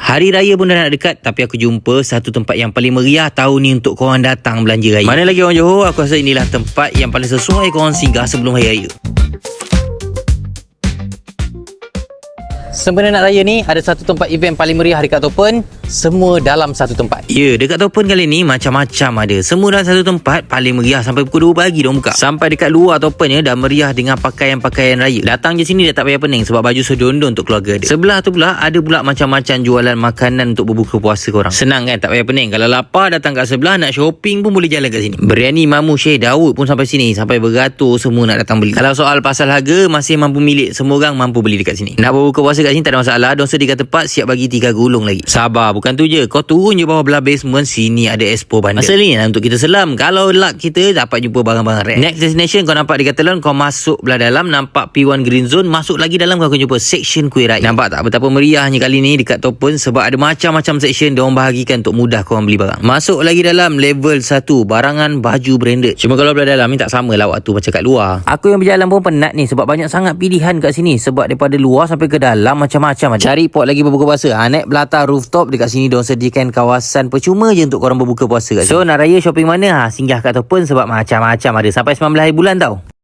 Hari raya pun dah nak dekat, tapi aku jumpa satu tempat yang paling meriah tahun ni untuk korang datang belanja raya. Mana lagi orang Johor, aku rasa inilah tempat yang paling sesuai korang singgah sebelum hari raya. Sempena nak raya ni, ada satu tempat event paling meriah dekat Topen. Semua dalam satu tempat. Ya, dekat Topen kali ni macam-macam ada. Semua dalam satu tempat, paling meriah sampai pukul 2 pagi diorang buka. Sampai dekat luar Topen dah meriah dengan pakaian-pakaian raya. Datang je sini dah tak payah pening sebab baju sedondon untuk keluarga dia. Sebelah tu pula ada pula macam-macam jualan makanan untuk berbuka puasa korang. Senang kan, tak payah pening. Kalau lapar datang kat sebelah, nak shopping pun boleh jalan kat sini. Biryani Mamu Syekh Daud pun sampai sini, sampai beratur semua nak datang beli. Kalau soal pasal harga, masih mampu milik. Semua orang mampu beli dekat sini. Nak berbuka puasa kat sini tak ada masalah. Diorang sediakan tempat, siap bagi 3 gulung lagi. Sabar, bukan tu je. Kau turun je bawah belah basement, sini ada expo bandar. Masa ni untuk kita selam. Kalau luck kita dapat jumpa barang-barang rare. Next destination kau nampak Decathlon, kau masuk belah dalam, nampak P1 Green Zone, masuk lagi dalam kau akan jumpa section kuih raya. Nampak tak betapa meriahnya kali ni dekat Topen sebab ada macam-macam section diorang bahagikan untuk mudah korang beli barang. Masuk lagi dalam level 1, barangan baju branded. Cuma kalau belah dalam ni tak sama lah waktu macam kat luar. Aku yang berjalan pun penat ni sebab banyak sangat pilihan kat sini. Sebab daripada luar sampai ke dalam macam-macam ada. Cari pot lagi berbuka puasa. Naik belata rooftop dekat sini diorang sediakan kawasan percuma je untuk korang berbuka puasa kat sini. So nak raya shopping mana? Singgah kat Topen sebab macam-macam ada. Sampai 19 hari bulan tau.